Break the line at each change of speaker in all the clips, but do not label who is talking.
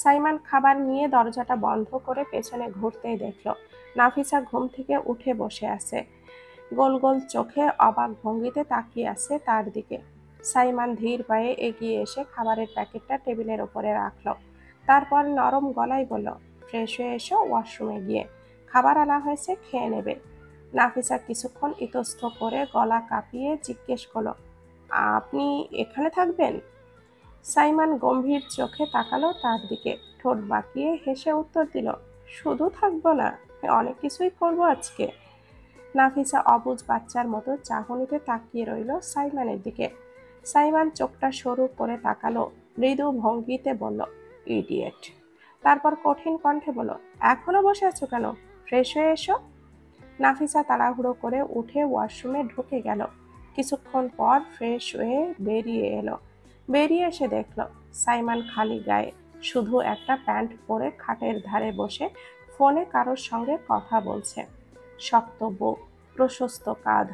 সাইমান খাবার নিয়ে দরজাটা বন্ধ করে পেছনে ঘুরতেই দেখল নাফিসা ঘুম থেকে উঠে বসে আছে, গোল গোল চোখে অবাক ভঙ্গিতে তাকিয়ে আছে তার দিকে। সাইমান ধীর পায়ে এগিয়ে এসে খাবারের প্যাকেটটা টেবিলের ওপরে রাখলো। তারপর নরম গলায় বলল, ফ্রেশ হয়ে এসো, ওয়াশরুমে গিয়ে খাবার আনা হয়েছে, খেয়ে নেবে। নাফিসা কিছুক্ষণ ইতস্ত করে গলা কাঁপিয়ে জিজ্ঞেস করলো, আপনি এখানে থাকবেন? সাইমান গম্ভীর চোখে তাকালো তার দিকে, ঠোঁট বাঁকিয়ে হেসে উত্তর দিল, শুধু থাকবো না, অনেক কিছুই করবো আজকে। নাফিসা অবুঝ বাচ্চার মতো চাহনিতে তাকিয়ে রইল সাইমানের দিকে। সাইমান চোখটা সরু করে তাকালো, মৃদু ভঙ্গিতে বলল, ইডিয়েট। তারপর কঠিন কণ্ঠে বলল, এখনো বসে আছো কেন? ফ্রেশ হয়ে এসো। নাফিসা তাড়াহুড়ো করে উঠে ওয়াশরুমে ঢুকে গেল। কিছুক্ষণ পর ফ্রেশ হয়ে বেরিয়ে এলো। বেরিয়ে এসে দেখল সাইমান খালি গায়ে, শুধু একটা প্যান্ট পরে খাটের ধারে বসে ফোনে কারোর সঙ্গে কথা বলছে। শক্ত বুক, প্রশস্ত কাঁধ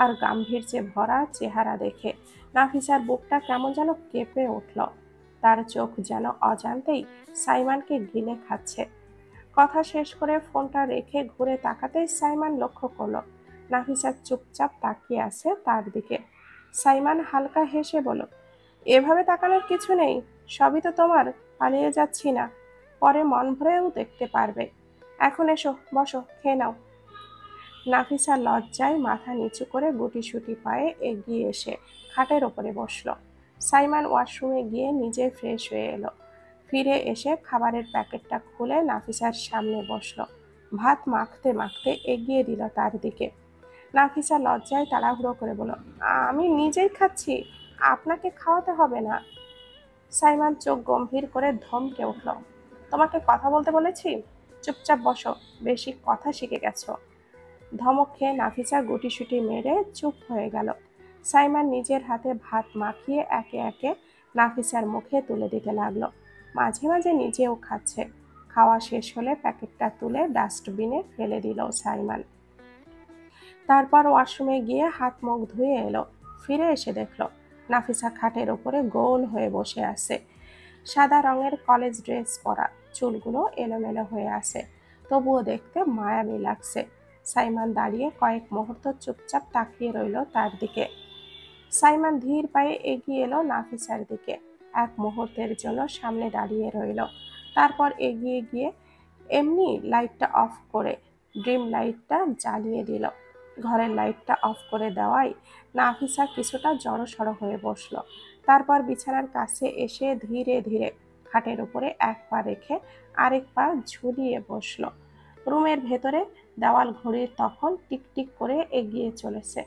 আর গাম্ভীর্যে ভরা চেহারা দেখে নাফিসার বুকটা কেমন যেন কেঁপে উঠল। তার চোখ যেন অজান্তেই সাইমানকে গিলে খাচ্ছে। কথা শেষ করে ফোনটা রেখে ঘুরে তাকাতেই সাইমান লক্ষ্য করল নাফিসা চুপচাপ তাকিয়ে আছে তার দিকে। সাইমান হালকা হেসে বলল, এভাবে তাকানোর কিছু নেই, সবই তো তোমার, পালিয়ে যাচ্ছি না, পরে মন ভরেও দেখতে পারবে। এখন এসো, বসো, খেয়ে নাও। নাফিসা লজ্জায় মাথা নিচু করে গুটিসুটি পায়ে এগিয়ে এসে খাটের ওপরে বসল। সাইমান ওয়াশরুমে গিয়ে নিজে ফ্রেশ হয়ে এলো। ফিরে এসে খাবারের প্যাকেটটা খুলে নাফিসার সামনে বসলো। ভাত মাখতে মাখতে এগিয়ে দিল তার দিকে। নাফিসা লজ্জায় তাড়াহুড়ো করে বলল, আমি নিজেই খাচ্ছি, আপনাকে খাওয়াতে হবে না। সাইমান চোখ গম্ভীর করে ধমকে উঠল, তোমাকে কথা বলতে বলেছি, চুপচাপ বসো, বেশি কথা শিখে গেছো। ধমক খেয়ে নাফিসা গুটিসুটি মেরে চুপ হয়ে গেল। সাইমান নিজের হাতে ভাত মাখিয়ে একে একে নাফিসার মুখে তুলে দিতে লাগলো। মাঝে মাঝে নিজেও খাচ্ছে। খাওয়া শেষ হলে প্যাকেটটা তুলে ডাস্টবিনে ফেলে দিল সাইমান। তারপর ওয়াশরুমে গিয়ে হাত মুখ ধুয়ে এলো। ফিরে এসে দেখলো নাফিসা খাটের ওপরে গোল হয়ে বসে আছে। সাদা রঙের কলেজ ড্রেস পরা, চুলগুলো এলোমেলো হয়ে আছে, তবুও দেখতে মায়াবী লাগছে। সাইমান দাঁড়িয়ে কয়েক মুহূর্ত চুপচাপ তাকিয়ে রইল তার দিকে। সাইমান ধীর পায়ে এগিয়ে এলো নাফিসার দিকে, এক মুহূর্তের জন্য সামনে দাঁড়িয়ে রইল। তারপর এগিয়ে গিয়ে এমনি লাইটটা অফ করে ড্রিম লাইটটা জ্বালিয়ে দিল। ঘরের লাইটটা অফ করে দেওয়ায় নাফিসা কিছুটা জড়সড় হয়ে বসলো। তারপর বিছানার কাছে এসে ধীরে ধীরে খাটের উপরে এক পা রেখে আরেক পা ঝুলিয়ে বসলো। রুমের ভেতরে দেওয়াল ঘড়ির তখন টিকটিক করে এগিয়ে চলেছে।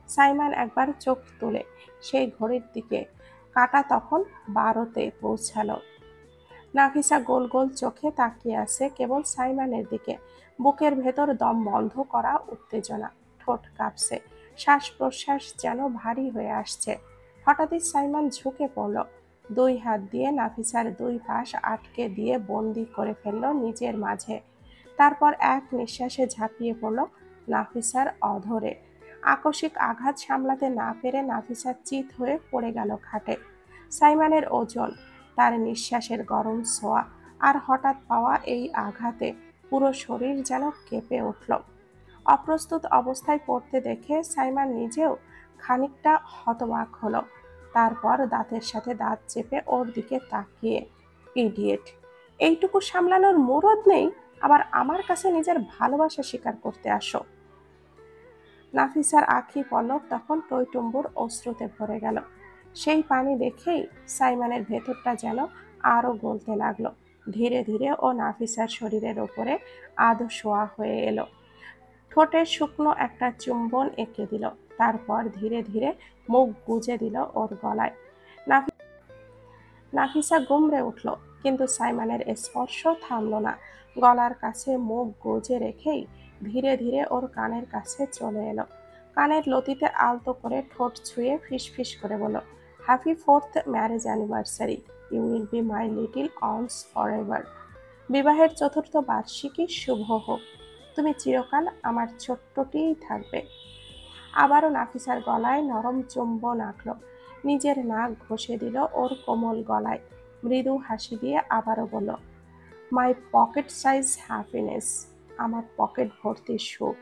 সাইমান একবার চোখ তুলে সেই ঘড়ির দিকে, কাঁটা তখন 12তে পৌঁছালো। নাফিসা গোল গোল চোখে তাকিয়ে আছে কেবল সাইমানের দিকে। বুকের ভেতর দম বন্ধ করা উত্তেজনা, ঠোঁট কাঁপছে, শ্বাস প্রশ্বাস যেন ভারী হয়ে আসছে। হঠাৎই সাইমান ঝুঁকে পড়ল, দুই হাত দিয়ে নাফিসার দুই পাশ আটকে দিয়ে বন্দি করে ফেলল নিজের মাঝে। তারপর এক নিঃশ্বাসে ঝাঁপিয়ে পড়ল নাফিসার অধরে। আকস্মিক আঘাত সামলাতে না পেরে নাফিসা চিৎ হয়ে পড়ে গেল খাটে। সাইমানের ওজন, তার নিঃশ্বাসের গরম ছোঁয়া আর হঠাৎ পাওয়া এই আঘাতে পুরো শরীর যেন কেঁপে উঠল। অপ্রস্তুত অবস্থায় পড়তে দেখে সাইমান নিজেও খানিকটা হতবাক হলো। তারপর দাঁতের সাথে দাঁত চেপে ওর দিকে তাকিয়ে, ইডিয়েট, এইটুকু সামলানোর মুরদ নেই, আবার আমার কাছে নিজের ভালোবাসা স্বীকার করতে আসো। নাফিসার আঁখি পলক তখন টইটুম্বুর অশ্রুতে ভরে গেল। সেই পানি দেখেই সাইমানের ভেতরটা যেন আরো গলতে লাগলো। ধীরে ধীরে ও নাফিসার শরীরের ওপরে আধো শোয়া হয়ে এলো। ঠোঁটে শুকনো একটা চুম্বন এঁকে দিল। তারপর ধীরে ধীরে মুখ গুজে দিল ওর গলায়। নাফিসা গুমড়ে উঠল, কিন্তু সাইমানের স্পর্শ থামল না। গলার কাছে মুখ গুজে রেখেই ধীরে ধীরে ওর কানের কাছে চলে এলো। কানের লতিতে আলতো করে ঠোঁট ছুঁয়ে ফিসফিস করে বলল, happy 4th marriage anniversary, you will be my little ones forever. বিবাহের 4র্থ বার্ষিকী শুভ হোক, তুমি চিরকাল আমার ছোট্টটিই থাকবে। আবারও নাফিসার গলায় নরম চুম্বন আঁকল, নিজের নাক ঘষে দিল ওর কোমল গলায়, মৃদু হাসি দিয়ে আবারও বলল, মাই পকেট সাইজ হ্যাপিনেস, আমার পকেট ভর্তি সুখ।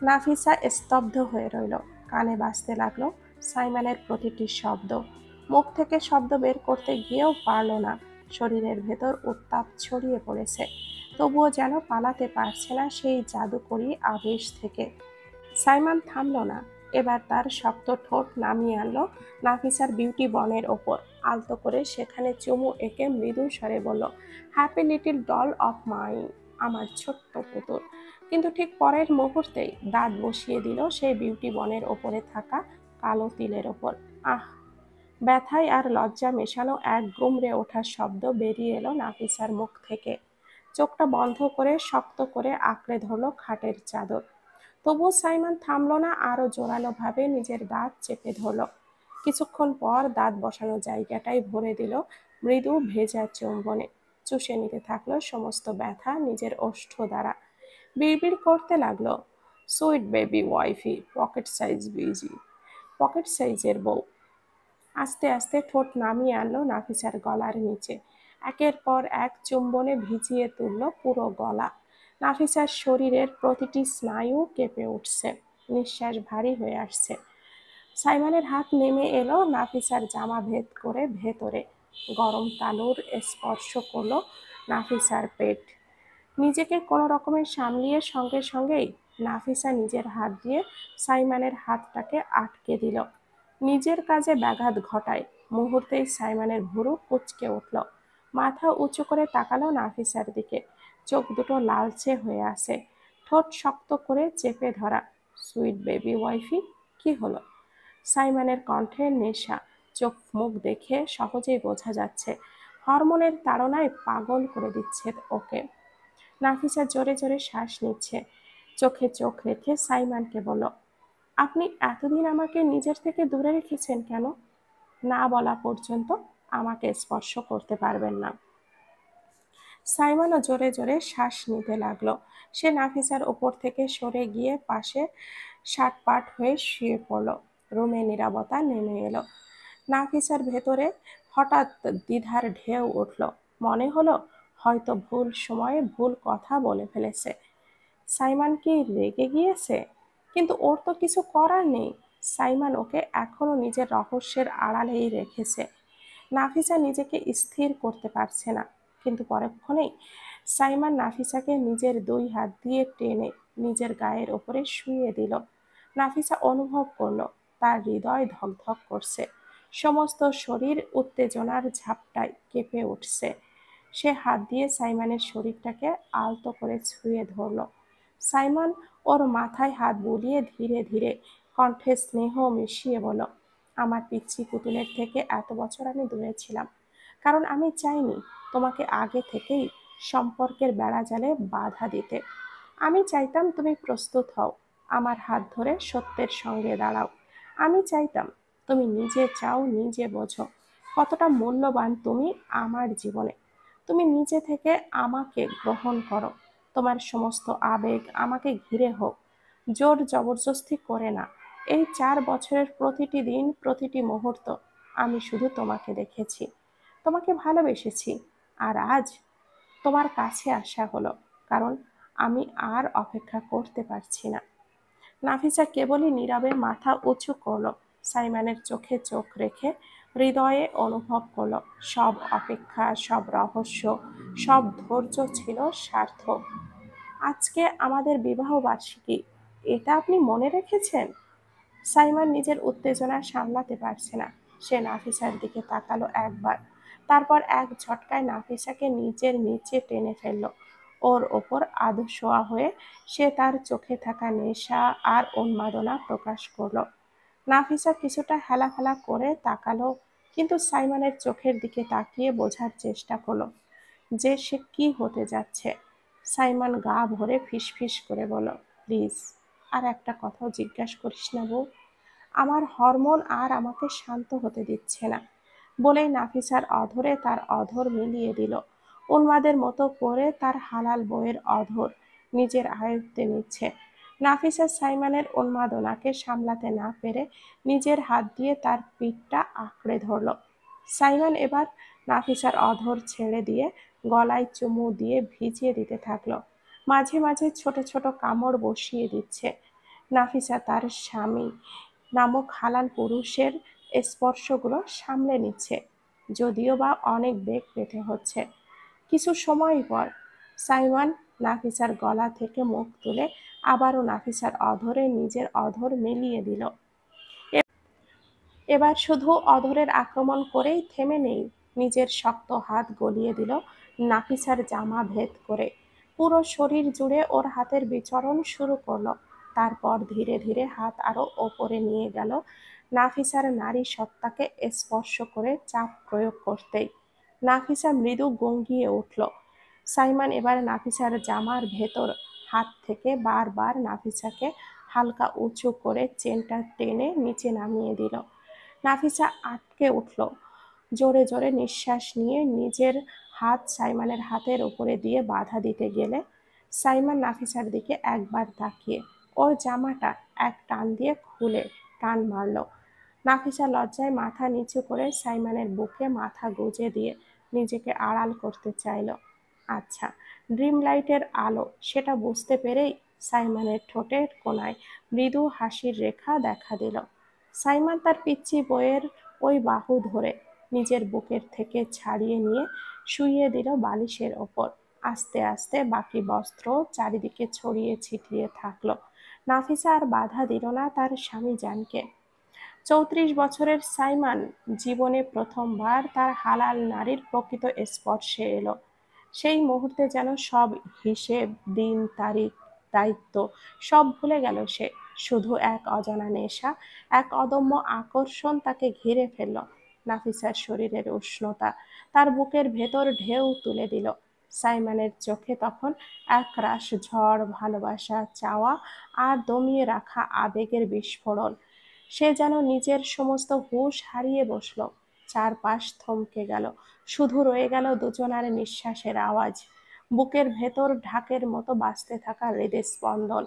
নাফিসা স্তব্ধ হয়ে রইল। কানে বাজতে লাগলো সাইমনের প্রতিটি শব্দ। মুখ থেকে শব্দ বের করতে গিয়েও পারল না। শরীরের ভেতর উত্তাপ ছড়িয়ে পড়েছে, তবুও যেন পালাতে পারছে না সেই জাদুকরী আবেশ থেকে। সাইমন থামল না। এবার তার শক্ত ঠোঁট নামিয়ে আনলো নাফিসার বিউটি বনের ওপর। আলতো করে সেখানে চুমু এঁকে মৃদু স্বরে বলল, happy little doll of mine, আমার ছোট্ট পুতুল। কিন্তু ঠিক পরের মুহূর্তেই দাঁত বসিয়ে দিল সেই বিউটি বনের ওপরে থাকা কালো তিলের ওপর। আহ! ব্যথায় আর লজ্জা মেশানো এক গুমড়ে ওঠার শব্দ বেরিয়ে এলো নাফিসার মুখ থেকে। চোখটা বন্ধ করে শক্ত করে আঁকড়ে ধরল খাটের চাদর। তবুও সাইমন থামল না, আরো জোরালোভাবে নিজের দাঁত চেপে ধরল। কিছুক্ষণ পর দাঁত বসানো জায়গাটাই ভরে দিল মৃদু ভেজা চুম্বনে। চুষে নিতে থাকলো সমস্ত ব্যথা নিজের ওষ্ঠ দ্বারা। বিড়বিড় করতে লাগলো, sweet baby wifey, pocket size busy, pocket সাইজের বউ। আস্তে আস্তে ঠোঁট নামিয়ে আনলো নাফিসার গলার নিচে। একের পর এক চুম্বনে ভিজিয়ে তুলল পুরো গলা। নাফিসার শরীরের প্রতিটি স্নায়ু কেঁপে উঠছে, নিঃশ্বাস ভারী হয়ে আসছে। সাইমনের হাত নেমে এলো নাফিসার জামা ভেদ করে ভেতরে। গরম তালুর স্পর্শ করলো নাফিসার পেট। নিজেকে কোনো রকমের সামলিয়ে সঙ্গে সঙ্গেই নাফিসা নিজের হাত দিয়ে সাইমনের হাতটাকে আটকে দিল। নিজের কাজে ব্যাঘাত ঘটায়। মুহূর্তেই সাইমনের ভুরু কুঁচকে উঠল। মাথা উঁচু করে তাকালো নাফিসার দিকে। চোখ দুটো লালচে হয়ে আসে, ঠোঁট শক্ত করে চেপে ধরা। সুইট বেবি ওয়াইফি, কি হলো? সাইমনের কণ্ঠে নেশা, চোখ মুখ দেখে সহজেই বোঝা যাচ্ছে হরমোনের তাড়নায় পাগল করে দিচ্ছে ওকে। নাফিসা জোরে জোরে শ্বাস নিচ্ছে, চোখে চোখ রেখে সাইমনকে বলল, আপনি এতদিন আমাকে নিজের থেকে দূরে রেখেছেন কেন? না বলা পর্যন্ত আমাকে স্পর্শ করতে পারবেন না। সাইমনও জোরে জোরে শ্বাস নিতে লাগলো। সে নাফিসার ওপর থেকে সরে গিয়ে পাশে সাটপাট হয়ে শুয়ে পড়ল। রুমে নীরবতা নেমে এলো। নাফিসার ভেতরে হঠাৎ দ্বিধার ঢেউ উঠল। মনে হলো হয়তো ভুল সময়ে ভুল কথা বলে ফেলেছে। সাইমন কি রেগে গিয়েছে? কিন্তু ওর তো কিছু করার নেই। সাইমন ওকে এখনো নিজের রহস্যের আড়ালেই রেখেছে। নাফিসা নিজেকে স্থির করতে পারছে না, কিন্তু পরক্ষণেই সাইমন নাফিসাকে নিজের দুই হাত দিয়ে টেনে নিজের গায়ের ওপরে শুইয়ে দিল। নাফিসা অনুভব করলো তার হৃদয় ধকধক করছে, সমস্ত শরীর উত্তেজনার ঝাপটায় কেঁপে উঠছে। সে হাত দিয়ে সাইমনের শরীরটাকে আলতো করে ছুঁয়ে ধরল। সাইমন ওর মাথায় হাত বুলিয়ে ধীরে ধীরে কণ্ঠে স্নেহ মিশিয়ে বলল, আমার পিচ্ছি পুতুলের থেকে এত বছর আমি দূরে ছিলাম, কারণ আমি চাইনি তোমাকে আগে থেকেই সম্পর্কের বেড়াজালে বাধা দিতে। আমি চাইতাম তুমি প্রস্তুত হও, আমার হাত ধরে সত্যের সঙ্গে দাঁড়াও। আমি চাইতাম তুমি নিজে চাও, নিজে বোঝো কতটা মূল্যবান তুমি আমার জীবনে। তুমি নিজে থেকে আমাকে গ্রহণ করো, তোমার সমস্ত আবেগ আমাকে ঘিরে হোক, জোর জবরদস্তি করে না। এই 4 বছরের প্রতিটি দিন, প্রতিটি মুহূর্ত আমি শুধু তোমাকে দেখেছি, তোমাকে ভালোবেসেছি। আর আজ তোমার কাছে আসা হলো, কারণ আমি আর অপেক্ষা করতে পারছি না। নাফিসা কেবলই নীরবে মাথা উঁচু করলো, সাইমনের চোখে চোখ রেখে হৃদয়ে অনুভব করলো সব অপেক্ষা, সব রহস্য, সব ধৈর্য ছিল সার্থক। আজকে আমাদের বিবাহ বার্ষিকী, এটা আপনি মনে রেখেছেন? সাইমন নিজের উত্তেজনা সামলাতে পারছে না। সে নাফিসার দিকে তাকালো একবার, তারপর এক ঝটকায় নাফিসাকে নিজের নিচে টেনে ফেলল। ওর ওপর আধো শোয়া হয়ে সে তার চোখে থাকা নেশা আর উন্মাদনা প্রকাশ করলো। নাফিসা কিছুটা হেলাফেলা করে তাকালো, কিন্তু সাইমনের চোখের দিকে তাকিয়ে বোঝার চেষ্টা করলো যে সে কি হতে যাচ্ছে। সাইমন গা ভরে ফিসফিস করে বলল, প্লিজ আর একটা কথাও জিজ্ঞাসা করিস না বউ, আমার হরমোন আর আমাকে শান্ত হতে দিচ্ছে না। বলেই নাফিসার অধরে তার অধর মিলিয়ে দিল। উন্মাদের মতো করে তার হালাল বউয়ের অধর নিজের আয়ত্তে নিচ্ছে। নাফিসা সাইমনের উন্মাদনাকে সামলাতে না পেরে নিজের হাত দিয়ে তার পিঠটা আঁকড়ে ধরল। সাইমন এবার নাফিসার অধর ছেড়ে দিয়ে গলায় চুমু দিয়ে ভিজিয়ে দিতে থাকলো। মাঝে মাঝে ছোট ছোট কামড় বসিয়ে দিচ্ছে। নাফিসা তার স্বামী নামক হালাল পুরুষের স্পর্শগুলো সামলে নিচ্ছে, যদিও বা অনেক বেগ পেতে হচ্ছে। কিছু সময় পর সাইমন নাফিসার গলা থেকে মুখ তুলে আবারও নাফিসার অধরে নিজের অধর মিলিয়ে দিল। এবার শুধু অধরের আক্রমণ করেই থেমে নেই, নিজের শক্ত হাত গলিয়ে দিল নাফিসার জামা ভেদ করে। পুরো শরীর জুড়ে ওর হাতের বিচরণ শুরু করলো। তারপর ধীরে ধীরে হাত আরো ওপরে নিয়ে গেল, নাফিসার নারী সত্তাকে স্পর্শ করে চাপ প্রয়োগ করতেই নাফিসা মৃদু গঙ্গিয়ে উঠল। সাইমন এবার নাফিসার জামার ভেতর হাত থেকে বারবার নাফিসাকে হালকা উঁচু করে চেনটা টেনে নিচে নামিয়ে দিল। নাফিসা আটকে উঠল, জোরে জোরে নিঃশ্বাস নিয়ে নিজের হাত সাইমনের হাতের উপরে দিয়ে বাধা দিতে গেলে সাইমন নাফিসার দিকে একবার তাকিয়ে ওর জামাটা এক টান দিয়ে খুলে টান মারল। নাফিসা লজ্জায় মাথা নিচু করে সাইমনের বুকে মাথা গুজে দিয়ে নিজেকে আড়াল করতে চাইল। আচ্ছা, ড্রিম লাইটের আলো, সেটা বুঝতে পেরেই সাইমনের ঠোঁটের কোণায় মৃদু হাসির রেখা দেখা দিল। সাইমন তার পিচ্চি বইয়ের ওই বাহু ধরে নিজের বুকের থেকে ছাড়িয়ে নিয়ে শুইয়ে দিল বালিশের ওপর। আস্তে আস্তে বাকি বস্ত্র চারিদিকে ছড়িয়ে ছিটিয়ে থাকলো। নাফিসা আর বাধা দিল না তার স্বামী জানকে। ৩৪ বছরের সাইমন জীবনে প্রথমবার তার হালাল নারীর প্রকৃত স্পর্শে এলো। সেই মুহূর্তে যেন সব হিসেব, দিন তারিখ, দায়িত্ব সব ভুলে গেল সে। শুধু এক অজানা নেশা, এক অদম্য আকর্ষণ তাকে ঘিরে ফেলল। নাফিসার শরীরের উষ্ণতা তার বুকের ভেতর ঢেউ তুলে দিল। সাইমনের চোখে তখন একরাশ ঝড়, ভালোবাসা, চাওয়া আর দমিয়ে রাখা আবেগের বিস্ফোরণ। সে যেন নিজের সমস্ত হুঁশ হারিয়ে বসল। চারপাশ থমকে গেল, শুধু রয়ে গেল দুজনার নিঃশ্বাসের আওয়াজ, বুকের ভেতর ঢাকের মতো বাজতে থাকা হৃদস্পন্দন।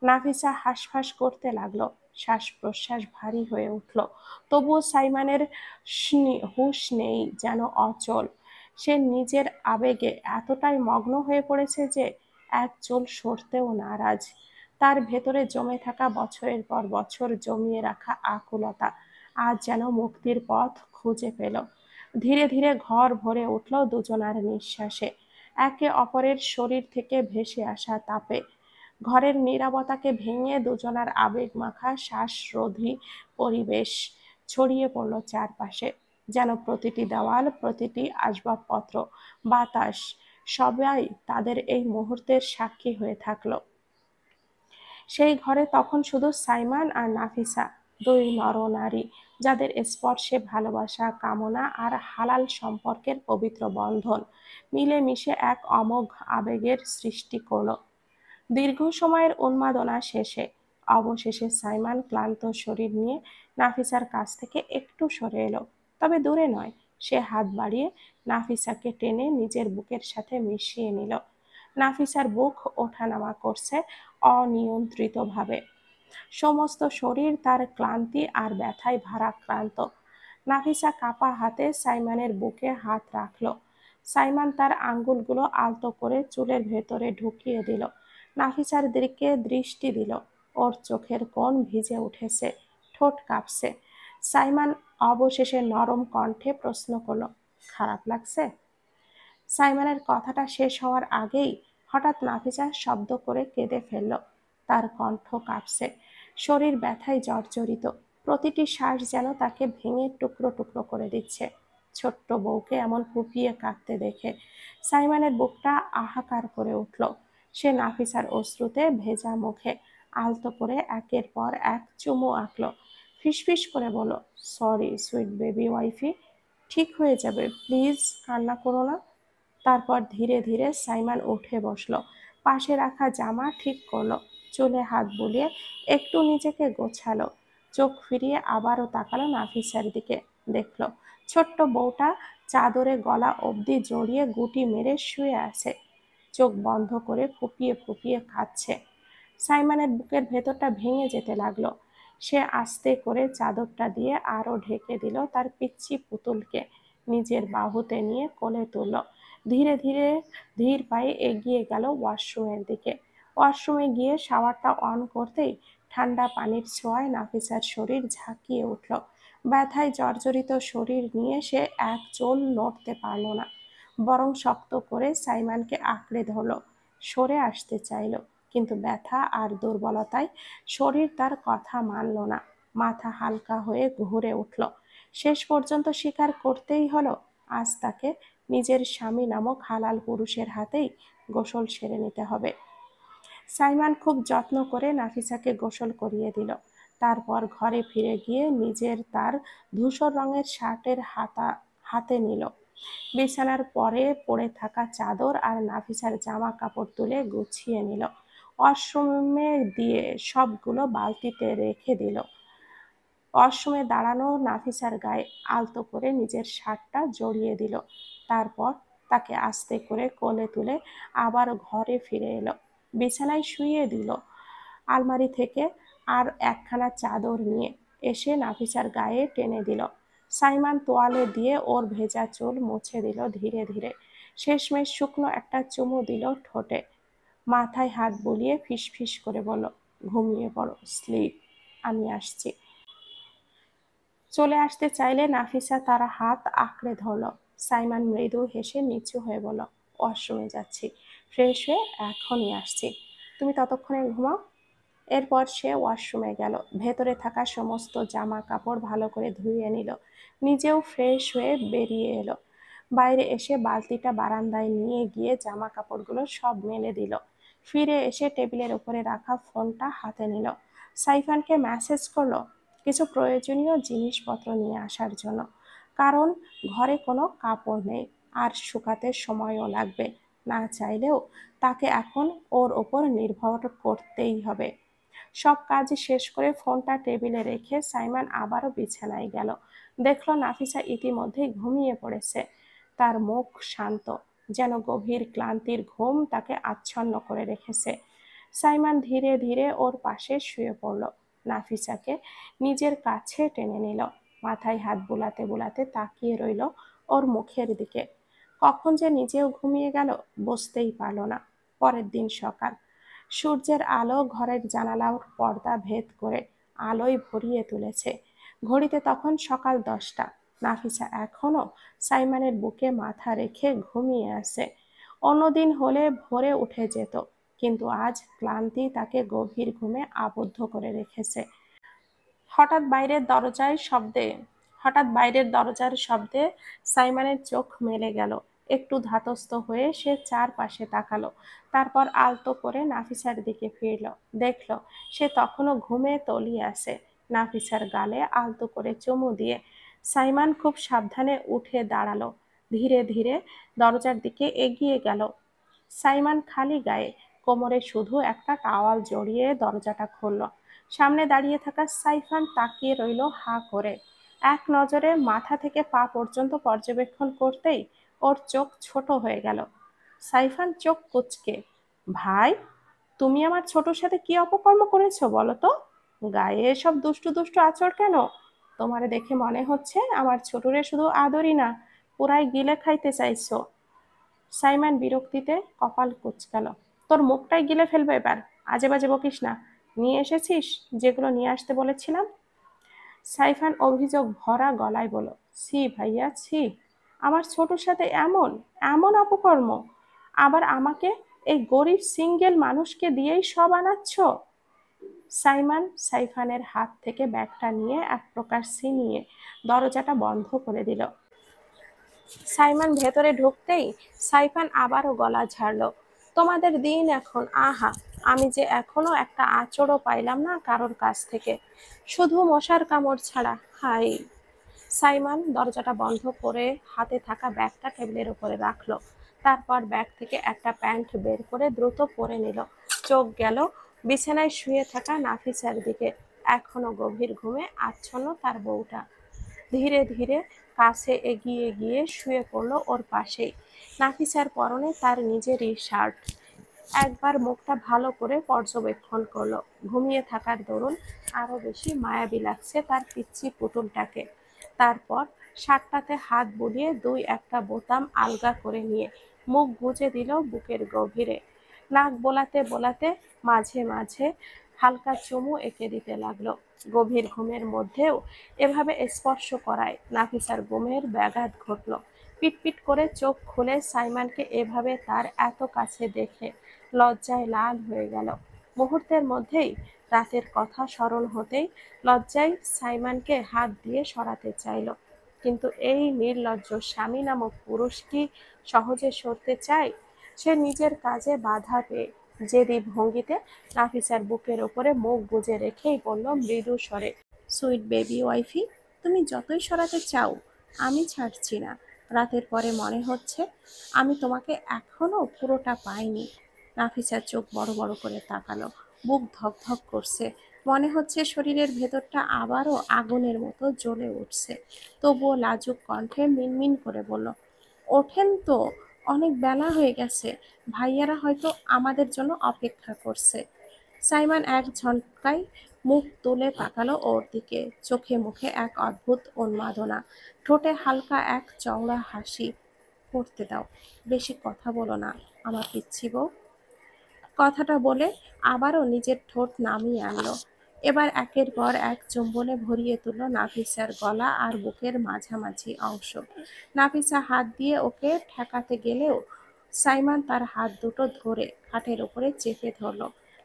নাফিসা হাঁসফাঁস করতে লাগলো, শ্বাস প্রশ্বাস ভারী হয়ে উঠল। তবুও সাইমনের হুঁশ নেই, যেন অচল। সে নিজের আবেগে এতটাই মগ্ন হয়ে পড়েছে যে এক চুল সরতেও নারাজ। তার ভেতরে জমে থাকা বছরের পর বছর জমিয়ে রাখা আকুলতা আজ যেন মুক্তির পথ খুঁজে পেল। ধীরে ধীরে ঘর ভরে উঠল দুজনার নিঃশ্বাসে, একে অপরের শরীর থেকে ভেসে আসা তাপে। ঘরের নীরবতাকে ভেঙে দুজনার আবেগ মাখা শ্বাসরোধী পরিবেশ ছড়িয়ে পড়ল চারপাশে। যেন প্রতিটি দেওয়াল, প্রতিটি আসবাবপত্র, বাতাস সবাই তাদের এই মুহূর্তের সাক্ষী হয়ে থাকলো। সেই ঘরে তখন শুধু সাইমন আর নাফিসা, দুই নরনারী যাদের স্পর্শে ভালোবাসা, কামনা আর হালাল সম্পর্কের পবিত্র বন্ধন মিলেমিশে এক অমোঘ আবেগের সৃষ্টি করলো। দীর্ঘ সময়ের উন্মাদনা শেষে অবশেষে সাইমন ক্লান্ত শরীর নিয়ে নাফিসার কাছ থেকে একটু সরে এলো, তবে দূরে নয়। সে হাত বাড়িয়ে নাফিসাকে টেনে নিজের বুকের সাথে মিশিয়ে নিল। নাফিসার বুক ওঠানামা করছে অনিয়ন্ত্রিতভাবে। সমস্ত শরীর তার ক্লান্তি আর ব্যথায় ভারাক্রান্ত। নাফিসা কাপা হাতে সাইমনের বুকে হাত রাখল। সাইমন তার আঙ্গুলগুলো আলতো করে চুলের ভেতরে ঢুকিয়ে দিল। নাফিসার দিকে দৃষ্টি দিল। ওর চোখের কোণ ভিজে উঠেছে, ঠোঁট কাঁপছে। সাইমন অবশেষে নরম কণ্ঠে প্রশ্ন করল, খারাপ লাগছে? সাইমনের কথাটা শেষ হওয়ার আগেই হঠাৎ নাফিসা শব্দ করে কেঁদে ফেলল। তার কণ্ঠ কাঁপছে, শরীর ব্যথায় জর্জরিত। প্রতিটি শ্বাস যেন তাকে ভেঙে টুকরো টুকরো করে দিচ্ছে। ছোট্ট বউকে এমন ফুপিয়ে কাঁদতে দেখে সাইমনের বুকটা হাহাকার করে উঠল। সে নাফিসার অশ্রুতে ভেজা মুখে আলতো করে একের পর এক চুমু আঁকল। ফিসফিস করে বলল, সরি সুইট বেবি ওয়াইফি, ঠিক হয়ে যাবে, প্লিজ কান্না করো না। তারপর ধীরে ধীরে সাইমন উঠে বসলো, পাশে রাখা জামা ঠিক করলো, চুলে হাত বুলিয়ে একটু নিজেকে গোছালো। চোখ ফিরিয়ে আবারও তাকালো নাফিসার দিকে। দেখলো ছোট্ট বউটা চাদরে গলা অবধি জড়িয়ে গুটি মেরে শুয়ে আছে, চোখ বন্ধ করে ফুপিয়ে ফুপিয়ে কাঁদছে। সাইমনের বুকের ভেতরটা ভেঙে যেতে লাগলো। সে আস্তে করে চাদরটা দিয়ে আরো ঢেকে দিল তার পিচ্চি পুতুলকে, নিজের বাহুতে নিয়ে কোলে তুলল। ধীরে ধীরে ধীর পায়ে এগিয়ে গেল ওয়াশরুমের দিকে। ওয়াশরুমে গিয়ে শাওয়ারটা অন করতেই ঠান্ডা পানির ছোঁয়ায় নাফিসার শরীর ঝাঁকিয়ে উঠল। ব্যথায় জর্জরিত শরীর নিয়ে সে এক চুল নড়তে পারল না, বরং শক্ত করে সাইমানকে আঁকড়ে ধরল। সরে আসতে চাইল, কিন্তু ব্যথা আর দুর্বলতায় শরীর তার কথা মানল না। মাথা হালকা হয়ে ঘুরে উঠল। শেষ পর্যন্ত স্বীকার করতেই হলো, আজ তাকে নিজের স্বামী নামক হালাল পুরুষের হাতেই গোসল সেরে নিতে হবে। সাইমান খুব যত্ন করে নাফিসাকে গোসল করিয়ে দিল। তারপর ঘরে ফিরে গিয়ে নিজের তার ধূসর রঙের শার্টের হাতে নিল। বিছানার পরে পড়ে থাকা চাদর আর নাফিসার জামা কাপড় তুলে গুছিয়ে নিল। ওয়াশরুমে দিয়ে সবগুলো বালতিতে রেখে দিল। ওয়াশরুমে দাঁড়ানো নাফিসার গায়ে আলতো করে নিজের শার্টটা জড়িয়ে দিল। তারপর তাকে আস্তে করে কোলে তুলে আবার ঘরে ফিরে এলো। বিছানায় শুইয়ে দিল। আলমারি থেকে আর একখানা চাদর নিয়ে এসে নাফিসার গায়ে টেনে দিল। সাইমান তোয়ালে দিয়ে ওর ভেজা চুল মুছে দিল ধীরে ধীরে। শেষমেশ শুকনো একটা চুমু দিল ঠোঁটে। মাথায় হাত বুলিয়ে ফিসফিস করে বলল, ঘুমিয়ে পড়ো, স্লিপ, আমি আসছি। চলে আসতে চাইলে নাফিসা তার হাত আঁকড়ে ধরল। সাইমান মৃদু হেসে নিচু হয়ে বলল, ওয়াশরুমে যাচ্ছি, ফ্রেশ হয়ে এখনই আসছি, তুমি ততক্ষণে ঘুমাও। এরপর সে ওয়াশরুমে গেল। ভেতরে থাকা সমস্ত জামা কাপড় ভালো করে ধুয়ে নিল। নিজেও ফ্রেশ হয়ে বেরিয়ে এলো। বাইরে এসে বালতিটা বারান্দায় নিয়ে গিয়ে জামা কাপড়গুলো সব মেলে দিল। ফিরে এসে টেবিলের উপরে রাখা ফোনটা হাতে নিল। সাইফানকে মেসেজ করলো কিছু প্রয়োজনীয় জিনিসপত্র নিয়ে আসার জন্য, কারণ ঘরে কোনো কাপড় নেই আর শুকাতে সময়ও লাগবে। না চাইলেও তাকে এখন ওর ওপর নির্ভর করতেই হবে। সব কাজ শেষ করে ফোনটা টেবিলে রেখে সাইমান আবারও বিছানায় গেল। দেখল নাফিসা ইতিমধ্যেই ঘুমিয়ে পড়েছে। তার মুখ শান্ত, যেন গভীর ক্লান্তির ঘুম তাকে আচ্ছন্ন করে রেখেছে। সাইমান ধীরে ধীরে ওর পাশে শুয়ে পড়ল। নাফিসাকে নিজের কাছে টেনে নিল। মাথায় হাত বুলাতে বুলাতে তাকিয়ে রইল ওর মুখের দিকে। কখন যে নিজেও ঘুমিয়ে গেল বুঝতেই পারল না। পরের দিন সকাল। সূর্যের আলো ঘরের জানালার পর্দা ভেদ করে আলোয় ভরিয়ে তুলেছে। ঘড়িতে তখন সকাল 10টা। নাফিসা এখনো সাইমানের বুকে মাথা রেখে ঘুমিয়ে আছে। অন্যদিন হলে ভোরে উঠে যেত, কিন্তু আজ ক্লান্তি তাকে গভীর ঘুমে আবদ্ধ করে রেখেছে। হঠাৎ বাইরের দরজায় শব্দে হঠাৎ বাইরের দরজার শব্দে সাইমনের চোখ মেলে গেল। একটু ধাতস্থ হয়ে সে চারপাশে তাকালো। তারপর আলতো করে নাফিসার দিকে ফিরল। দেখল সে তখনও ঘুমে তলিয়ে আছে। নাফিসার গালে আলতো করে চুমু দিয়ে সাইমান খুব সাবধানে উঠে দাঁড়ালো। ধীরে ধীরে দরজার দিকে এগিয়ে গেল। সাইমান খালি গায়ে, কোমরে শুধু একটা টাওয়াল জড়িয়ে দরজাটা খুলল। সামনে দাঁড়িয়ে থাকা সাইফান তাকিয়ে রইল হাঁ করে। এক নজরে মাথা থেকে পা পর্যন্ত পর্যবেক্ষণ করতেই ওর চোখ ছোট হয়ে গেল। সাইফান চোখ কুঁচকে, ভাই, তুমি আমার ছোটর সাথে কি অপকর্ম করেছো বলো তো? গায়ে এসব দুষ্টু দুষ্টু আচর কেন? তোমারে দেখে মনে হচ্ছে আমার ছোটরে শুধু আদরই না, পুরাই গিলে খাইতে চাইছো। সাইমন বিরক্তিতে কপাল কুঁচকাল। তোর মুখটাই গিলে ফেলবে এবার, আজে বাজে বকিস না। নিয়ে এসেছিস যেগুলো নিয়ে আসতে বলেছিলাম। সাইফান অভিযোগ ভরা গলায় বলল, ছি ভাইয়া, ছি, আমার ছোটর সাথে এমন এমন অপকর্ম, আবার আমাকে, এই গরিব সিঙ্গেল মানুষকে দিয়েই সব আনাচ্ছ। সাইফানের হাত থেকে ব্যাগটা নিয়ে এক প্রকার ছিনিয়ে দরজাটা বন্ধ করে দিল। সাইমন ভেতরে ঢুকতেই সাইফান আবারও গলা ঝাড়ল, তোমাদের দিন এখন, আহা, আমি যে এখনো একটা আঁচড়ও পাইলাম না কারোর কাছ থেকে, শুধু মশার কামড় ছাড়া, হাই। সাইমন দরজাটা বন্ধ করে হাতে থাকা ব্যাগটা টেবিলের উপরে রাখলো। তারপর ব্যাগ থেকে একটা প্যান্ট বের করে দ্রুত পরে নিল। চোখ গেল বিছানায় শুয়ে থাকা নাফিসার দিকে। এখনো গভীর ঘুমে আচ্ছন্ন তার বউটা। ধীরে ধীরে কাছে এগিয়ে গিয়ে শুয়ে পড়লো ওর পাশেই। নাফিসার পরনে তার নিজেরই শার্ট। একবার মুখটা ভালো করে পর্যবেক্ষণ করলো। ঘুমিয়ে থাকার দরুন আরো বেশি মায়াবী লাগছে তার পিচ্চি পুতুলটাকে। তারপর শার্টটাতে হাত বুলিয়ে দুই একটা বোতাম আলগা করে নিয়ে মুখ গুজে দিল বুকের গভীরে। নাক বোলাতে বোলাতে মাঝে মাঝে হালকা চুমু এঁকে দিতে লাগলো। গভীর ঘুমের মধ্যেও এভাবে স্পর্শ করায় নাফিসার ঘুমের ব্যাঘাত ঘটল। পিটপিট করে চোখ খুলে সাইমনকে এভাবে তার এত কাছে দেখে লজ্জায় লাল হয়ে গেল। মুহূর্তের মধ্যেই রাতের কথা স্মরণ হতেই লজ্জায় সাইমনকে হাত দিয়ে সরাতে চাইল, কিন্তু এই নির্লজ্জ স্বামী নামক পুরুষ কি সহজে সরতে চায়? সে নিজের কাজে বাধা পেয়ে জেদি ভঙ্গিতে নাফিসার বুকের ওপরে মুখ গুজে রেখেই বলল মৃদু স্বরে, সুইট বেবি ওয়াইফি, তুমি যতই সরাতে চাও আমি ছাড়ছি না। রাতের পরে মনে হচ্ছে আমি তোমাকে এখনো পুরোটা পাইনি। নাফিসার চোখ বড় বড় করে তাকালো, বুক ধকধক করছে, মনে হচ্ছে শরীরের ভেতরটা আবারও আগুনের মতো জ্বলে উঠছে। তবুও লাজুক কণ্ঠে মিনমিন করে বলল, ওঠেন তো, অনেক বেলা হয়ে গেছে, ভাইয়ারা হয়তো আমাদের জন্য অপেক্ষা করছে। সাইমন এক ঝটকায় মুখ তুলে তাকালো ওর দিকে, চোখে মুখে এক অদ্ভুত উন্মাদনা, ঠোঁটে হালকা এক চওড়া হাসি। পড়তে দাও, বেশি কথা বলো না আমার পিচ্ছি বউ। কথাটা বলে আবারও নিজের ঠোঁট নামিয়ে আনলো। এবার একের পর এক চুম্বনে ভরিয়ে তুলল নাফিসার গলা আর বুকের মাঝামাঝি অংশ। নাফিসা হাত দিয়ে ওকে ঠেকাতে গেলেও সাইমন তার হাত দুটো ধরে খাটের উপরে চেপে ধরল,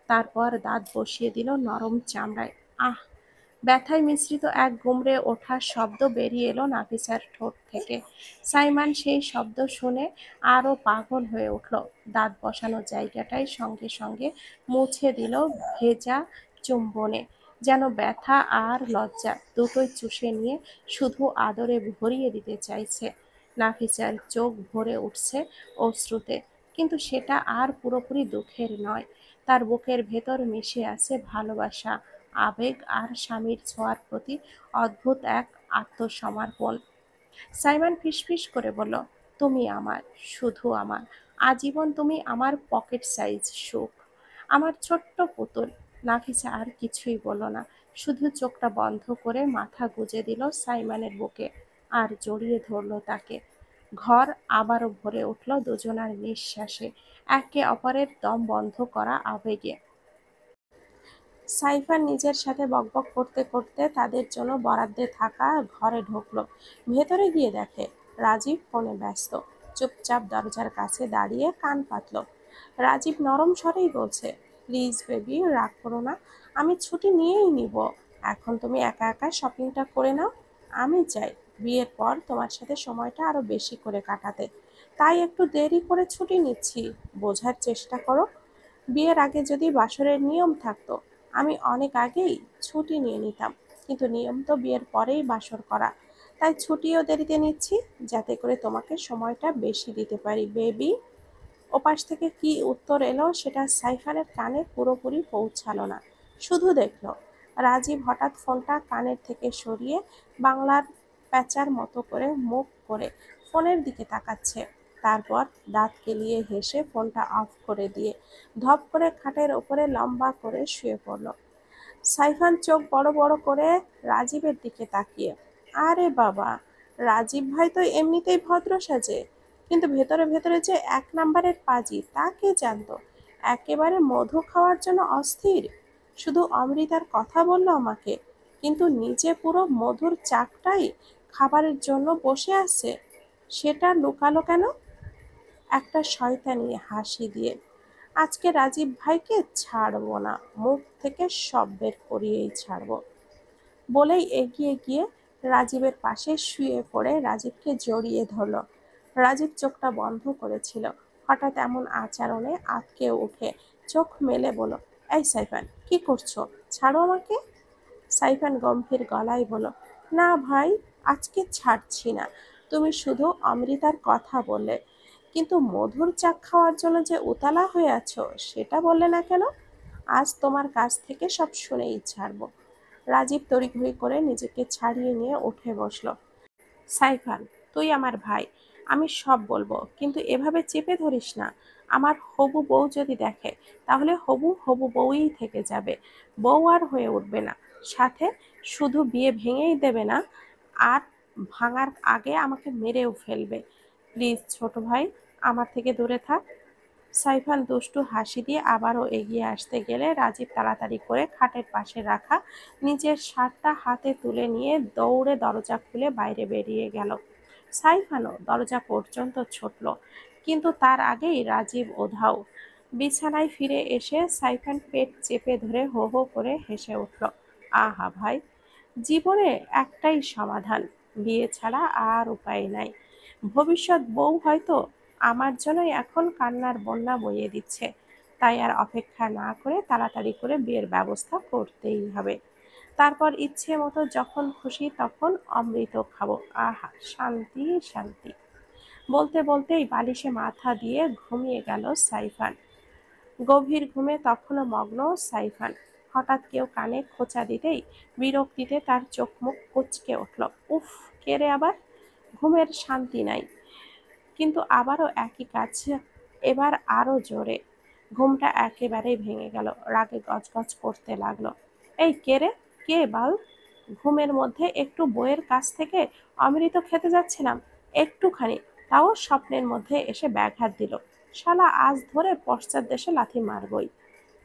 তারপর দাঁত বসিয়ে দিল নরম চামড়ায়। আহ! ব্যথায় মিশ্রিত এক গুমড়ে ওঠার শব্দ বেরিয়ে এলো নাফিসার ঠোঁট থেকে। সাইমন সেই শব্দ শুনে আরো পাগল হয়ে উঠল। দাঁত বসানো জায়গাটায় সঙ্গে সঙ্গে মুছে দিল ভেজা চুম্বনে, যেন ব্যথা আর লজ্জা দুটোই চুষে নিয়ে শুধু আদরে ভরিয়ে দিতে চাইছে। নাফিসার চোখ ভরে উঠছে অশ্রুতে, কিন্তু সেটা আর পুরোপুরি দুঃখের নয়। তার বুকের ভেতর মিশে আছে ভালোবাসা, আবেগ আর স্বামীর ছোঁয়ার প্রতি অদ্ভুত এক আত্মসমর্পণ। সাইমন ফিসফিস করে বলল, তুমি আমার, শুধু আমার, আজীবন তুমি আমার পকেট সাইজ সুখ, আমার ছোট্ট পুতুল। নাফিসা আর কিছুই বলল না, শুধু চোখটা বন্ধ করে মাথা গুজে দিল সাইমনের বুকে আর জড়িয়ে ধরল তাকে। ঘর আবারও ভরে উঠল দুজনার নিঃশ্বাসে, একে অপরের দম বন্ধ করা আবেগে। সাইফার নিজের সাথে বকবক করতে করতে তাদের জন্য বরাদ্দে থাকা ঘরে ঢুকলো। ভেতরে গিয়ে দেখে রাজীব ফোনে ব্যস্ত। চুপচাপ দরজার কাছে দাঁড়িয়ে কান পাতল। রাজীব নরম স্বরেই বলছে, প্লিজ বেবি, রাগ করো না, আমি ছুটি নিয়েই নিব। এখন তুমি একা একা শপিংটা করে নাও। আমি চাই বিয়ের পর তোমার সাথে সময়টা আরো বেশি করে কাটাতে, তাই একটু দেরি করে ছুটি নিচ্ছি। বোঝার চেষ্টা করো, বিয়ের আগে যদি বাসরের নিয়ম থাকতো আমি অনেক আগেই ছুটি নিয়ে নিতাম, কিন্তু নিয়ম তো বিয়ের পরেই বাসর করা, তাই ছুটিও দেরিতে নিচ্ছি যাতে করে তোমাকে সময়টা বেশি দিতে পারি বেবি। ওপাশ থেকে কি উত্তর এলো সেটা সাইফানের কানে পুরোপুরি পৌঁছালো না, শুধু দেখলো রাজীব হঠাৎ ফোনটা কানের থেকে সরিয়ে বাংলার প্যাঁচার মতো করে মুখ করে ফোনের দিকে তাকাচ্ছে। তারপর দাঁত কেলিয়ে হেসে ফোনটা অফ করে দিয়ে ধপ করে খাটের ওপরে লম্বা করে শুয়ে পড়ল। সাইফান চোখ বড় বড় করে রাজীবের দিকে তাকিয়ে, আরে বাবা, রাজীব ভাই তো এমনিতেই ভদ্র সাজে, কিন্তু ভেতরে ভেতরে যে এক নাম্বারের পাজি তা কে জানতো। একেবারে মধু খাওয়ার জন্য অস্থির, শুধু অমৃতার কথা বলল আমাকে, কিন্তু নিজে পুরো মধুর চাকটাই খাবারের জন্য বসে আছে। সেটা লুকালো কেন? একটা শয়তানি হাসি দিয়ে, আজকে রাজীব ভাইকে ছাড়বো না, মুখ থেকে সব বের করিয়েই ছাড়বো, বলেই এগিয়ে গিয়ে রাজীবের পাশে শুয়ে পড়ে রাজীবকে জড়িয়ে ধরল। রাজীব চোখটা বন্ধ করেছিল, হঠাৎ এমন আচরণে আঁতকে উঠে চোখ মেলে বলল, এই সাইফান, কি করছো? ছাড়ো আমাকে। সাইফান গম্ভীর গলায় বলল, না ভাই, আজকে ছাড়ছি না। তুমি শুধু অমৃতার কথা বললে, কিন্তু মধুর চাক খাওয়ার জন্য যে উতলা হয়ে আছো সেটা বললে না কেন? আজ তোমার কাছ থেকে সব শুনেই ছাড়বো। রাজীব তড়িঘড়ি করে নিজেকে ছাড়িয়ে নিয়ে উঠে বসলো। সাইফান, তুই আমার ভাই, আমি সব বলবো, কিন্তু এভাবে চেপে ধরিস না। আমার হবু বউ যদি দেখে তাহলে হবু হবু বউই থেকে যাবে, বউ আর হয়ে উঠবে না। সাথে শুধু বিয়ে ভেঙেই দেবে না, আর ভাঙার আগে আমাকে মেরেও ফেলবে। প্লিজ ছোট ভাই, আমার থেকে দূরে থাক। সাইফান দুষ্টু হাসি দিয়ে আবারও এগিয়ে আসতে গেলে রাজীব তাড়াতাড়ি করে খাটের পাশে রাখা নিজের শার্টটা হাতে তুলে নিয়ে দৌড়ে দরজা খুলে বাইরে বেরিয়ে গেল। সাইফানও দরজা পর্যন্ত ছুটল, কিন্তু তার আগেই রাজীব উধাও। বিছানায় ফিরে এসে সাইফান পেট চেপে ধরে হো হো করে হেসে উঠল। আহা ভাই, জীবনে একটাই সমাধান, বিয়ে ছাড়া আর উপায় নাই। ভবিষ্যৎ বউ হয়তো আমার জন্যই এখন কান্নার বন্যা বইয়ে দিচ্ছে, তাই আর অপেক্ষা না করে তাড়াতাড়ি করে বিয়ের ব্যবস্থা করতেই হবে। তারপর ইচ্ছে মতো যখন খুশি তখন অমৃত খাবো। আহা, শান্তি শান্তি। বলতে বলতেই বালিশে মাথা দিয়ে ঘুমিয়ে গেল সাইফান। গভীর ঘুমে তখনও মগ্ন সাইফান। হঠাৎ কেউ কানে খোঁচা দিতেই বিরক্তিতে তার চোখ মুখ কুঁচকে উঠল। উফ, কে রে আবার? ঘুমের শান্তি নাই, কিন্তু আবারও একই কাজ, এবার আরো জোরে। ঘুমটা একেবারেই ভেঙে গেল, রাগে গজগজ করতে লাগলো। এই কে রে? কে বাল? ঘুমের মধ্যে একটু বইয়ের কাছ থেকে অমৃত খেতে যাচ্ছিলাম, একটুখানি, তাও স্বপ্নের মধ্যে এসে ব্যাঘাত দিল। শালা আজ ধরে পশ্চাৎ দেশে লাথি মারবই।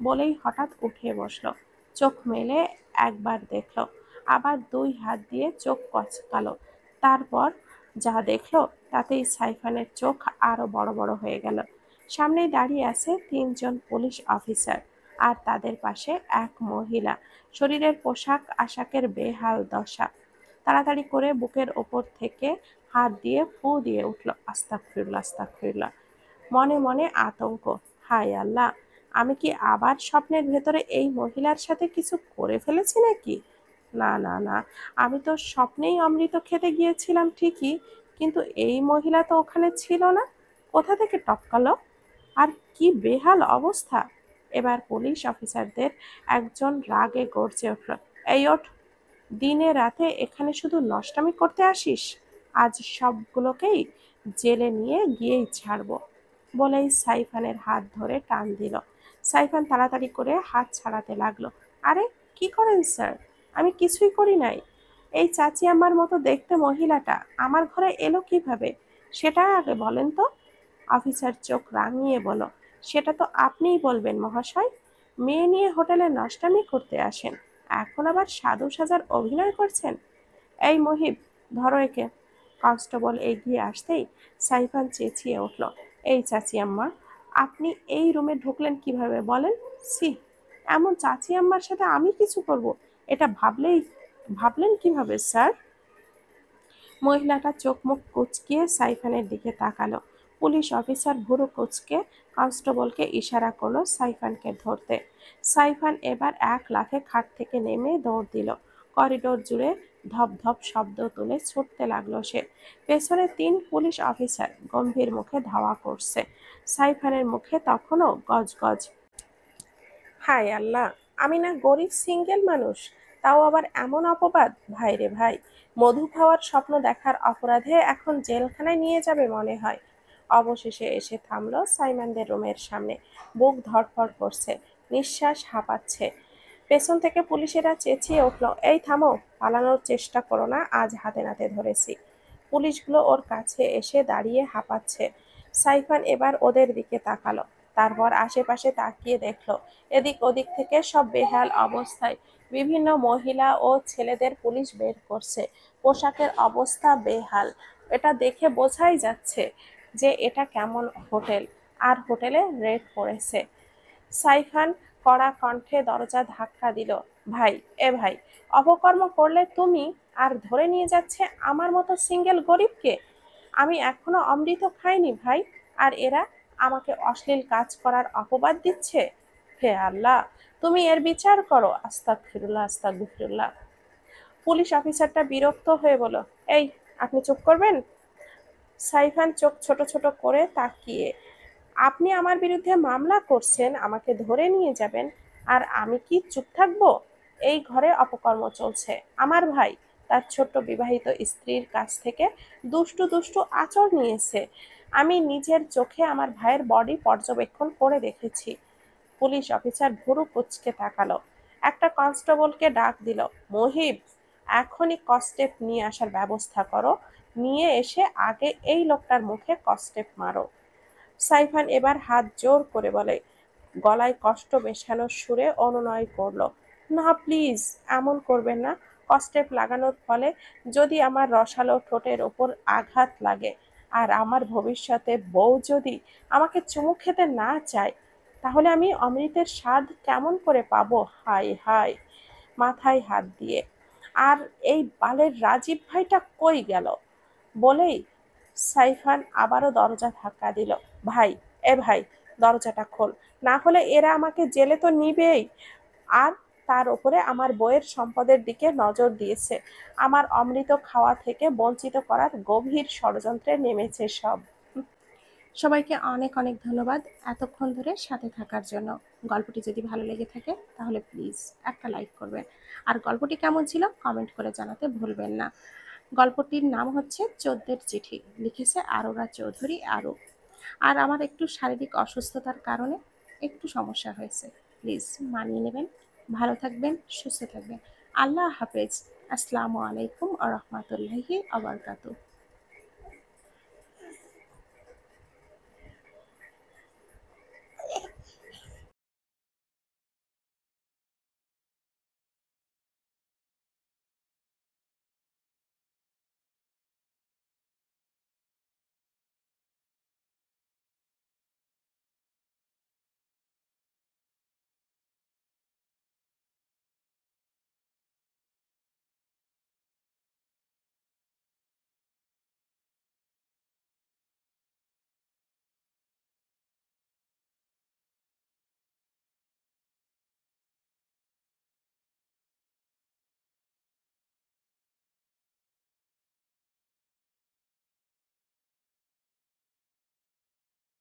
বলেই হঠাৎ উঠে বসলো। চোখ মেলে একবার দেখলো, আবার দুই হাত দিয়ে চোখ কচকালো। তারপর যা দেখলো তাতেই সাইফানের চোখ আরো বড় বড় হয়ে গেল। সামনেই দাঁড়িয়ে আছে তিনজন পুলিশ অফিসার, আর তাদের পাশে এক মহিলা। শরীরের পোশাক আশাকের বেহাল দশা। তাড়াতাড়ি করে বুকের ওপর থেকে হাত দিয়ে ফু দিয়ে উঠল, আস্তাগফিরুল্লাহ আস্তাগফিরুল্লাহ। মনে মনে আতঙ্ক, হায় আল্লাহ, আমি কি আবার স্বপ্নের ভেতরে এই মহিলার সাথে কিছু করে ফেলেছি নাকি? না না না, আমি তো স্বপ্নেই অমৃত খেতে গিয়েছিলাম ঠিকই, কিন্তু এই মহিলা তো ওখানে ছিল না। কোথা থেকে টপকালো? আর কি বেহাল অবস্থা! এবার পুলিশ অফিসারদের একজন রাগে গর্জে উঠল, এই ওঠ! দিনে রাতে এখানে শুধু নষ্টামি করতে আসিস? আজ সবগুলোকেই জেলে নিয়ে গিয়েই ছাড়বো। বলেই সাইফানের হাত ধরে টান দিল। সাইফান তাড়াতাড়ি করে হাত ছাড়াতে লাগলো। আরে, কি করেন স্যার? আমি কিছুই করি নাই। এই চাচি আমার মতো দেখতে মহিলাটা আমার ঘরে এলো কিভাবে, সেটা আগে বলেন তো। অফিসার চোখ রাঙিয়ে বলল, সেটা তো আপনিই বলবেন মহাশয়। মেয়ে নিয়ে হোটেলে নষ্টামি করতে আসেন, এখন আবার সাধু সাজার অভিনয় করছেন। এই মহিব, ধরো একে। কনস্টেবল এগিয়ে আসতেই সাইফান চেঁচিয়ে উঠল, এই চাচি আম্মা, আপনি এই রুমে ঢুকলেন কিভাবে বলেন? সি, এমন চাচি আম্মার সাথে আমি কিছু করব, এটা ভাবলেন কিভাবে স্যার? মহিলাটা চোখ মুখ কুঁচকিয়ে সাইফানের দিকে তাকালো। পুলিশ অফিসার ভুরু কুঁচকে কনস্টেবলকে ইশারা করলো সাইফানকে ধরতে। সাইফান এবার এক লাফে খাট থেকে নেমে দৌড় দিল। করিডোর জুড়ে ধপ ধপ শব্দ তুলে ছুটতে লাগলো সে। পেছনে তিন পুলিশ অফিসার গম্ভীর মুখে ধাওয়া করছে। সাইফানের মুখে তখনও গজগজ। হায় আল্লাহ, আমি না গরিব সিঙ্গেল মানুষ, তাও আবার এমন অপবাদ! ভাই রে ভাই, মধু খাওয়ার স্বপ্ন দেখার অপরাধে এখন জেলখানায় নিয়ে যাবে মনে হয়। অবশেষে এসে থামলো সাইমনদের রুমের সামনে। বুক ধড়ফড় করছে, নিঃশ্বাস হাঁপাচ্ছে। পেছন থেকে পুলিশেরা চেঁচিয়ে উঠল, এই থামো, পালানোর চেষ্টা করো না, আজ হাতে নাতে ধরেছি। পুলিশগুলো ওর কাছে এসে দাঁড়িয়ে হাঁপাচ্ছে। সাইফান এবার ওদের দিকে তাকালো, তারপর আশেপাশে তাকিয়ে দেখলো এদিক ওদিক থেকে সব বেহাল অবস্থায়। বিভিন্ন মহিলা ও ছেলেদের পুলিশ বের করছে, পোশাকের অবস্থা বেহাল। এটা দেখে বোঝাই যাচ্ছে যে এটা কেমন হোটেল, আর হোটেলে রেড পড়েছে। সাইফান কড়া কণ্ঠে দরজা ধাক্কা দিল। ভাই, এ ভাই, অপকর্ম করলে তুমি, আর ধরে নিয়ে যাচ্ছে আমার মতো সিঙ্গেল গরিবকে। আমি এখনো অমৃত খাইনি ভাই, আর এরা আমাকে অশ্লীল কাজ করার অপবাদ দিচ্ছে। হে আল্লাহ, তুমি এর বিচার করো। আস্তাগফিরুল্লাহ আস্তাগফিরুল্লাহ। পুলিশ অফিসারটা বিরক্ত হয়ে বলল, এই, আপনি চুপ করবেন? সাইফান চোখ ছোট ছোট করে তাকিয়ে, আপনি আমার বিরুদ্ধে মামলা করছেন, আমাকে ধরে নিয়ে যাবেন, আর আমি কি চুপ থাকবো? এই ঘরে অপকর্ম চলছে। আমার ভাই তার ছোট্ট বিবাহিত স্ত্রীর কাছ থেকে দুষ্টু দুষ্টু আঁচড় নিয়েছে। আমি নিজের চোখে আমার ভাইয়ের বডি পর্যবেক্ষণ করে দেখেছি। পুলিশ অফিসার ভুরু কুঁচকে তাকালো, একটা কনস্টেবলকে ডাক দিল, মহিব, এখনই কস্টেপ নিয়ে আসার ব্যবস্থা করো, নিয়ে এসে আগে এই লোকটার মুখে কস্টেপ মারো। সাইফান এবার হাত জোর করে বলে, গলায় কষ্ট মেশানো সুরে অনুনয় করল, না প্লিজ, এমন করবেন না। কস্টেপ লাগানোর ফলে যদি আমার রসালো ঠোঁটের ওপর আঘাত লাগে, আর আমার ভবিষ্যতে বউ যদি আমাকে চুমু খেতে না চায়, তাহলে আমি অমৃতের স্বাদ কেমন করে পাবো? হায় হায়। মাথায় হাত দিয়ে, আর এই বালের রাজীব ভাইটা কই গেল? বলেই সাইফান আবারও দরজা ধাক্কা দিল। ভাই, এ ভাই, দরজাটা খোল, না হলে এরা আমাকে জেলে তো নিবেই। আর তার উপরে আমার বইয়ের সম্পদের দিকে নজর দিয়েছে, আমার অমৃত খাওয়া থেকে বঞ্চিত করার গভীর ষড়যন্ত্রে নেমেছে সব। সবাইকে অনেক অনেক ধন্যবাদ এতক্ষণ ধরে সাথে থাকার জন্য। গল্পটি যদি ভালো লেগে থাকে তাহলে প্লিজ একটা লাইক করবেন, আর গল্পটি কেমন ছিল কমেন্ট করে জানাতে ভুলবেন না। গল্পটির নাম হচ্ছে চোদ্দের চিঠি, লিখেছে আরোরা চৌধুরী আরু। আর আমার একটু শারীরিক অসুস্থতার কারণে একটু সমস্যা হয়েছে, প্লিজ মানিয়ে নেবেন। ভালো থাকবেন, সুস্থ থাকবেন। আল্লাহ হাফেজ। আসসালামু আলাইকুম আ রহমতুল্লাহি আবরকাতুহ।